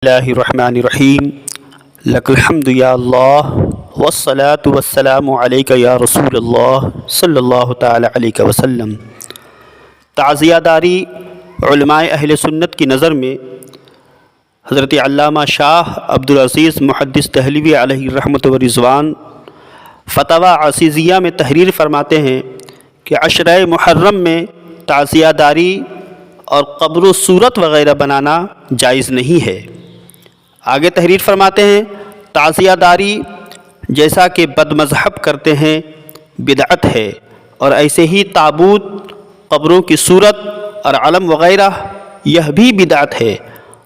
اللہ الرحمن الرحیم لک الحمد یا اللہ والصلاة والسلام علیک یا رسول اللہ صلی اللہ تعالی علیہ وسلم۔ تعزیہ داری علماء اہل سنت کی نظر میں حضرت علامہ شاہ عبدالعزیز محدث دہلوی علیہ رحمت و رضوان فتاوی عزیزیہ میں تحریر فرماتے ہیں کہ عشرہ محرم میں تعزیہ داری اور قبر و صورت وغیرہ بنانا جائز نہیں ہے۔ آگے تحریر فرماتے ہیں تعزیہ داری جیسا کہ بد مذہب کرتے ہیں بدعت ہے، اور ایسے ہی تابوت، قبروں کی صورت اور علم وغیرہ یہ بھی بدعت ہے،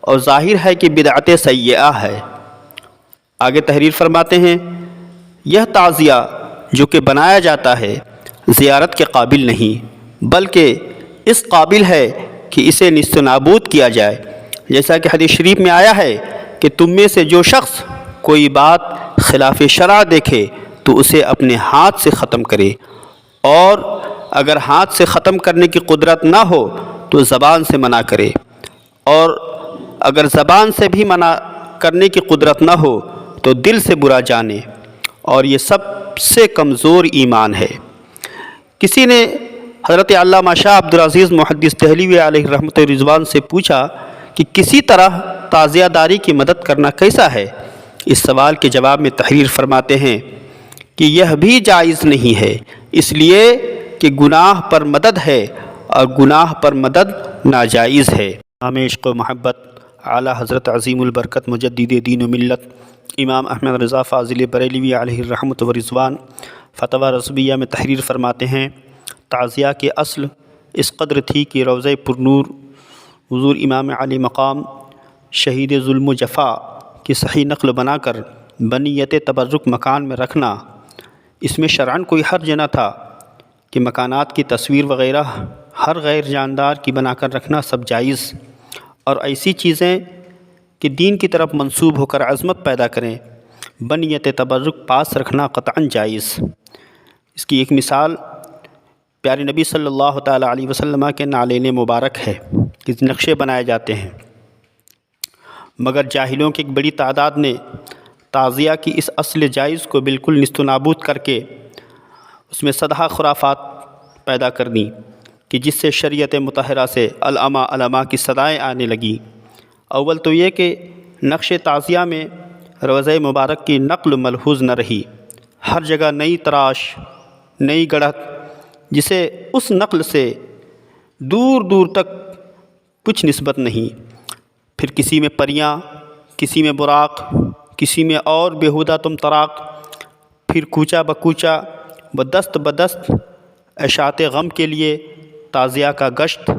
اور ظاہر ہے کہ بدعت سیئہ ہے۔ آگے تحریر فرماتے ہیں یہ تعزیہ جو کہ بنایا جاتا ہے زیارت کے قابل نہیں، بلکہ اس قابل ہے کہ اسے نیست و نابود کیا جائے، جیسا کہ حدیث شریف میں آیا ہے کہ تم میں سے جو شخص کوئی بات خلاف شرع دیکھے تو اسے اپنے ہاتھ سے ختم کرے، اور اگر ہاتھ سے ختم کرنے کی قدرت نہ ہو تو زبان سے منع کرے، اور اگر زبان سے بھی منع کرنے کی قدرت نہ ہو تو دل سے برا جانے، اور یہ سب سے کمزور ایمان ہے۔ کسی نے حضرت علامہ شاہ عبدالعزیز محدث دہلوی علیہ رحمت و رضوان سے پوچھا کہ کسی طرح تعزیہ داری کی مدد کرنا کیسا ہے؟ اس سوال کے جواب میں تحریر فرماتے ہیں کہ یہ بھی جائز نہیں ہے، اس لیے کہ گناہ پر مدد ہے، اور گناہ پر مدد ناجائز ہے۔ امام عشق و محبت اعلیٰ حضرت عظیم البرکت مجدد دین و ملت امام احمد رضا فاضل بریلوی علیہ رحمت و رضوان فتاوی رضویہ میں تحریر فرماتے ہیں تعزیہ کی اصل اس قدر تھی کہ روضہ پرنور حضور امام علی مقام شہید ظلم و جفا کی صحیح نقل بنا کر بنیت تبرک مکان میں رکھنا، اس میں شرعاً کوئی حرج نہ تھا کہ مکانات کی تصویر وغیرہ ہر غیر جاندار کی بنا کر رکھنا سب جائز، اور ایسی چیزیں کہ دین کی طرف منسوب ہو کر عظمت پیدا کریں بنیت تبرک پاس رکھنا قطعاً جائز۔ اس کی ایک مثال پیارے نبی صلی اللہ تعالیٰ علیہ وسلم کے نالین مبارک ہے کہ نقشے بنائے جاتے ہیں، مگر جاہلوں کی ایک بڑی تعداد نے تعزیہ کی اس اصل جائز کو بالکل نیست و نابود کر کے اس میں سدھا خرافات پیدا کر دیں کہ جس سے شریعت مطہرہ سے علماء علماء کی صدائیں آنے لگیں۔ اول تو یہ کہ نقش تعزیہ میں روضہ مبارک کی نقل ملحوظ نہ رہی، ہر جگہ نئی تراش، نئی گڑھت، جسے اس نقل سے دور دور تک کچھ نسبت نہیں، پھر کسی میں پریاں، کسی میں براق، کسی میں اور بیہودہ تم طراق، پھر کوچہ بکوچہ بدست بدست اشاعت غم کے لیے تعزیہ کا گشت،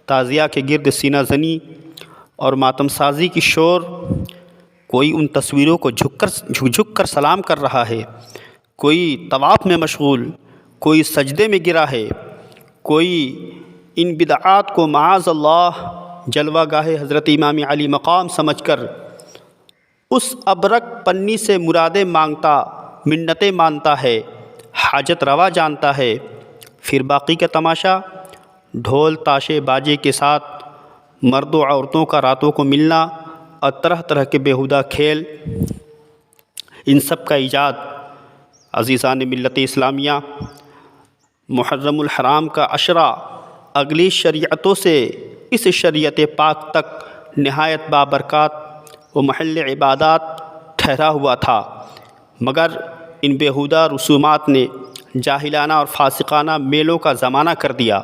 تعزیہ کے گرد سینہ زنی اور ماتم سازی کی شور، کوئی ان تصویروں کو جھک کر سلام کر رہا ہے، کوئی طواف میں مشغول، کوئی سجدے میں گرا ہے، کوئی ان بدعات کو معاذ اللہ جلوہ گاہ حضرت امام علی مقام سمجھ کر اس ابرک پنی سے مرادیں مانگتا، منتیں مانتا ہے، حاجت روا جانتا ہے۔ پھر باقی کا تماشا ڈھول تاشے باجے کے ساتھ مرد و عورتوں کا راتوں کو ملنا اور طرح طرح کے بیہودہ کھیل، ان سب کا ایجاد عزیزان ملت اسلامیہ محرم الحرام کا عشرہ اگلی شریعتوں سے اس شریعت پاک تک نہایت بابرکات و محل عبادات ٹھہرا ہوا تھا، مگر ان بیہودہ رسومات نے جاہلانہ اور فاسقانہ میلوں کا زمانہ کر دیا۔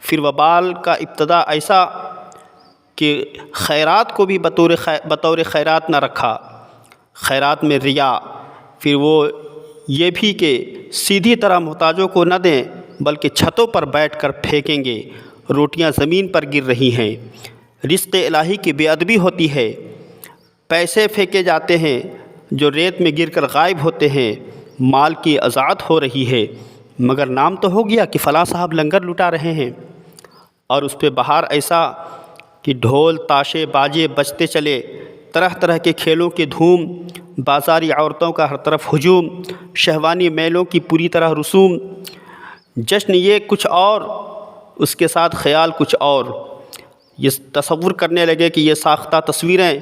پھر وبال کا ابتدا ایسا کہ خیرات کو بھی بطور خیرات نہ رکھا، خیرات میں ریا، پھر وہ یہ بھی کہ سیدھی طرح محتاجوں کو نہ دیں بلکہ چھتوں پر بیٹھ کر پھینکیں گے، روٹیاں زمین پر گر رہی ہیں، رزق الہی کی بے ادبی ہوتی ہے، پیسے پھینکے جاتے ہیں جو ریت میں گر کر غائب ہوتے ہیں، مال کی اضاعت ہو رہی ہے، مگر نام تو ہو گیا کہ فلاں صاحب لنگر لٹا رہے ہیں، اور اس پہ بہار ایسا کہ ڈھول تاشے باجے بجتے چلے، طرح طرح کے کھیلوں کی دھوم، بازاری عورتوں کا ہر طرف ہجوم، شہوانی میلوں کی پوری طرح رسوم، جشن یہ کچھ اور اس کے ساتھ خیال کچھ اور، یہ تصور کرنے لگے کہ یہ ساختہ تصویریں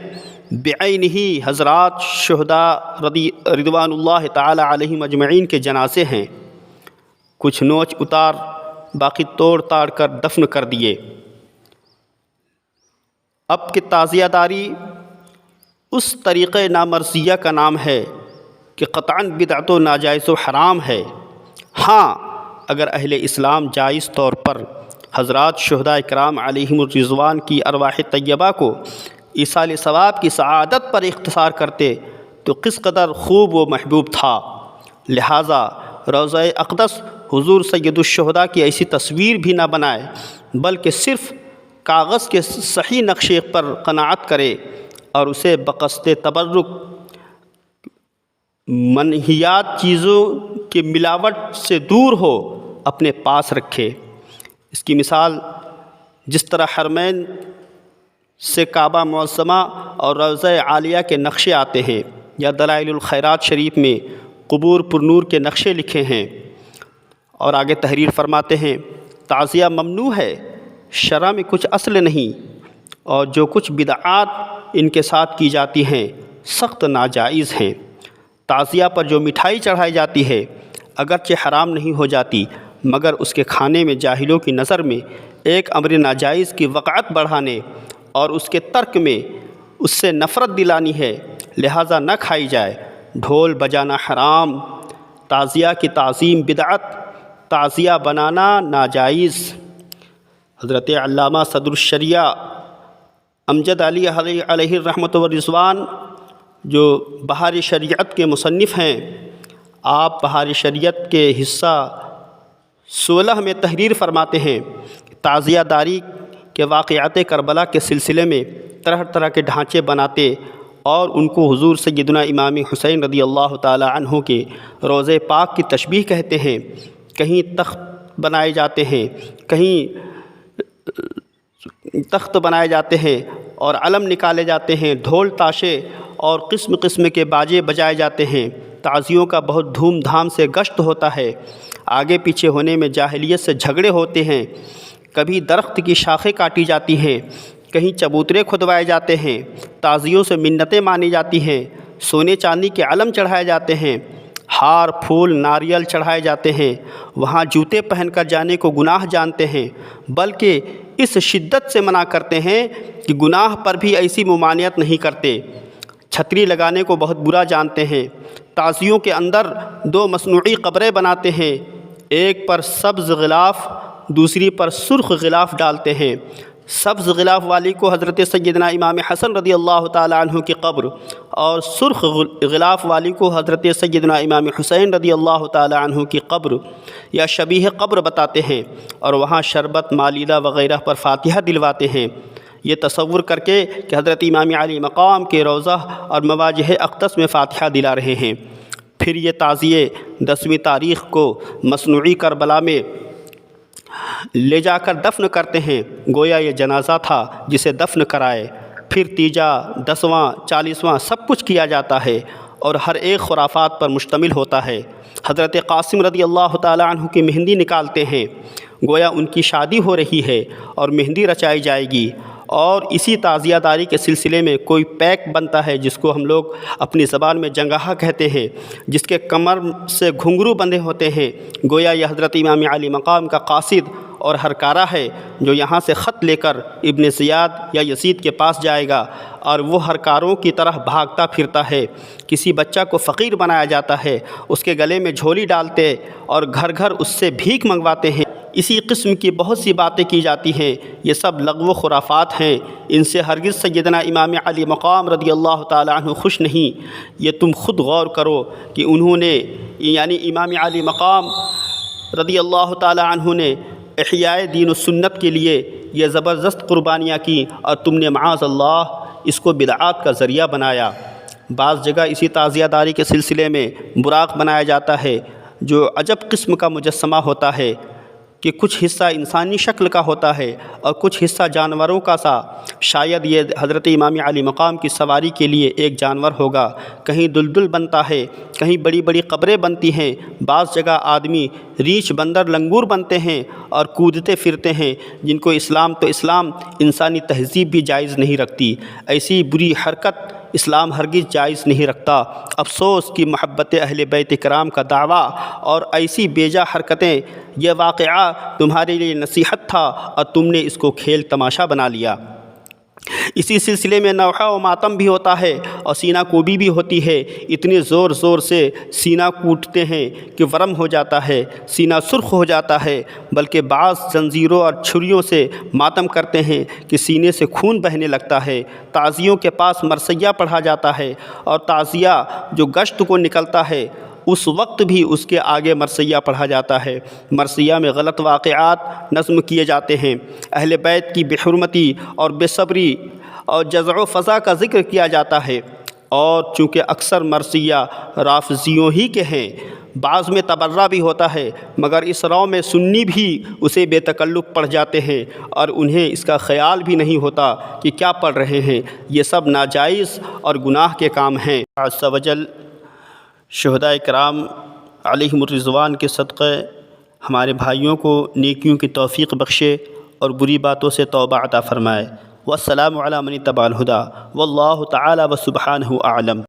بعینہ حضرات شہداء رضوان اللہ تعالی علیہم اجمعین کے جنازے ہیں، کچھ نوچ اتار باقی توڑ تاڑ کر دفن کر دیے۔ اب کہ تعزیہ داری اس طریقۂ نامرضیہ کا نام ہے کہ قطعاً بدعت و ناجائز و حرام ہے۔ ہاں، اگر اہل اسلام جائز طور پر حضرات شہداء کرام علیہم الرضوان کی ارواح طیبہ کو ایصال ثواب کی سعادت پر اختصار کرتے تو کس قدر خوب و محبوب تھا۔ لہٰذا روضہ اقدس حضور سید الشہداء کی ایسی تصویر بھی نہ بنائے، بلکہ صرف کاغذ کے صحیح نقشے پر قناعت کرے اور اسے بقصد تبرک منہیات چیزوں کی ملاوٹ سے دور ہو اپنے پاس رکھے۔ اس کی مثال جس طرح حرمین سے کعبہ معظمہ اور روضہ عالیہ کے نقشے آتے ہیں، یا دلائل الخیرات شریف میں قبور پر نور کے نقشے لکھے ہیں۔ اور آگے تحریر فرماتے ہیں، تعزیہ ممنوع ہے، شرع میں کچھ اصل نہیں، اور جو کچھ بدعات ان کے ساتھ کی جاتی ہیں سخت ناجائز ہیں۔ تعزیہ پر جو مٹھائی چڑھائی جاتی ہے اگرچہ حرام نہیں ہو جاتی، مگر اس کے کھانے میں جاہلوں کی نظر میں ایک امر ناجائز کی وقعت بڑھانے اور اس کے ترک میں اس سے نفرت دلانی ہے، لہٰذا نہ کھائی جائے۔ ڈھول بجانا حرام، تعزیہ کی تعظیم بدعت، تعزیہ بنانا ناجائز۔ حضرت علامہ صدر الشریعہ امجد علی علیہ الرحمۃ والرضوان جو بہار شریعت کے مصنف ہیں، آپ بہار شریعت کے حصہ 16 میں تحریر فرماتے ہیں، تعزیہ داری کے واقعات کربلا کے سلسلے میں طرح طرح کے ڈھانچے بناتے اور ان کو حضور سیدنا امام حسین رضی اللہ تعالی عنہ کے روضہ پاک کی تشبیہ کہتے ہیں۔ کہیں تخت بنائے جاتے ہیں، کہیں تخت بنائے جاتے ہیں اور علم نکالے جاتے ہیں، ڈھول تاشے اور قسم قسم کے باجے بجائے جاتے ہیں۔ تعزیوں کا بہت دھوم دھام سے گشت ہوتا ہے، آگے پیچھے ہونے میں جاہلیت سے جھگڑے ہوتے ہیں، کبھی درخت کی شاخیں کاٹی جاتی ہیں، کہیں چبوترے کھدوائے جاتے ہیں، تعزیوں سے منتیں مانی جاتی ہیں، سونے چاندی کے علم چڑھائے جاتے ہیں، ہار پھول ناریل چڑھائے جاتے ہیں، وہاں جوتے پہن کر جانے کو گناہ جانتے ہیں، بلکہ اس شدت سے منع کرتے ہیں کہ گناہ پر بھی ایسی ممانعت نہیں کرتے۔ چھتری لگانے کو بہت برا جانتے ہیں۔ تعزیوں کے اندر 2 مصنوعی قبریں بناتے ہیں، ایک پر سبز غلاف دوسری پر سرخ غلاف ڈالتے ہیں۔ سبز غلاف والی کو حضرت سیدنا امام حسن رضی اللہ تعالی عنہ کی قبر اور سرخ غلاف والی کو حضرت سیدنا امام حسین رضی اللہ تعالی عنہ کی قبر یا شبیہ قبر بتاتے ہیں، اور وہاں شربت مالیدہ وغیرہ پر فاتحہ دلواتے ہیں، یہ تصور کر کے کہ حضرت امام علی مقام کے روضہ اور مواجہ اقدس میں فاتحہ دلا رہے ہیں۔ پھر یہ تعزیے 10ویں تاریخ کو مصنوعی کربلا میں لے جا کر دفن کرتے ہیں، گویا یہ جنازہ تھا جسے دفن کرائے۔ پھر تیجا 10واں 40واں سب کچھ کیا جاتا ہے، اور ہر ایک خرافات پر مشتمل ہوتا ہے۔ حضرت قاسم رضی اللہ تعالی عنہ کی مہندی نکالتے ہیں، گویا ان کی شادی ہو رہی ہے اور مہندی رچائی جائے گی۔ اور اسی تعزیہ داری کے سلسلے میں کوئی پیک بنتا ہے جس کو ہم لوگ اپنی زبان میں جنگاہا کہتے ہیں، جس کے کمر سے گھنگرو بندھے ہوتے ہیں، گویا یہ حضرت امام علی مقام کا قاصد اور ہرکارہ ہے جو یہاں سے خط لے کر ابن زیاد یا یزید کے پاس جائے گا، اور وہ ہرکاروں کی طرح بھاگتا پھرتا ہے۔ کسی بچہ کو فقیر بنایا جاتا ہے، اس کے گلے میں جھولی ڈالتے اور گھر گھر اس سے بھیک منگواتے ہیں۔ اسی قسم کی بہت سی باتیں کی جاتی ہیں، یہ سب لغو و خرافات ہیں، ان سے ہرگز سیدنا امام علی مقام رضی اللہ تعالی عنہ خوش نہیں۔ یہ تم خود غور کرو کہ انہوں نے یعنی امام علی مقام رضی اللہ تعالی عنہ نے احیاء دین و سنت کے لیے یہ زبردست قربانیاں کی، اور تم نے معاذ اللہ اس کو بدعات کا ذریعہ بنایا۔ بعض جگہ اسی تعزیہ داری کے سلسلے میں براق بنایا جاتا ہے جو عجب قسم کا مجسمہ ہوتا ہے کہ کچھ حصہ انسانی شکل کا ہوتا ہے اور کچھ حصہ جانوروں کا سا۔ شاید یہ حضرت امام علی مقام کی سواری کے لیے ایک جانور ہوگا۔ کہیں دلدل بنتا ہے، کہیں بڑی بڑی قبریں بنتی ہیں، بعض جگہ آدمی ریچھ بندر لنگور بنتے ہیں اور کودتے پھرتے ہیں، جن کو اسلام انسانی تہذیب بھی جائز نہیں رکھتی۔ ایسی بری حرکت اسلام ہرگز جائز نہیں رکھتا۔ افسوس کی محبت اہل بیت کرام کا دعویٰ اور ایسی بیجا حرکتیں، یہ واقعہ تمہارے لیے نصیحت تھا اور تم نے اس کو کھیل تماشا بنا لیا۔ اسی سلسلے میں نوحہ و ماتم بھی ہوتا ہے اور سینہ کوبی بھی ہوتی ہے۔ اتنے زور زور سے سینہ کوٹتے ہیں کہ ورم ہو جاتا ہے، سینہ سرخ ہو جاتا ہے، بلکہ بعض زنجیروں اور چھریوں سے ماتم کرتے ہیں کہ سینے سے خون بہنے لگتا ہے۔ تعزیوں کے پاس مرثیہ پڑھا جاتا ہے اور تعزیہ جو گشت کو نکلتا ہے اس وقت بھی اس کے آگے مرثیہ پڑھا جاتا ہے۔ مرثیہ میں غلط واقعات نظم کیے جاتے ہیں، اہل بیت کی بے حرمتی اور بے صبری اور جزع و فضا کا ذکر کیا جاتا ہے، اور چونکہ اکثر مرثیہ رافضیوں ہی کے ہیں، بعض میں تبرہ بھی ہوتا ہے، مگر اس رو میں سنی بھی اسے بے تکلف پڑھ جاتے ہیں اور انہیں اس کا خیال بھی نہیں ہوتا کہ کیا پڑھ رہے ہیں۔ یہ سب ناجائز اور گناہ کے کام ہیں۔ عز و جل شہداء کرام علیہم الرضوان کے صدقے ہمارے بھائیوں کو نیکیوں کی توفیق بخشے اور بری باتوں سے توبہ عطا فرمائے۔ والسلام علی من اتبع الہدی واللہ تعالی و سبحانہ اعلم۔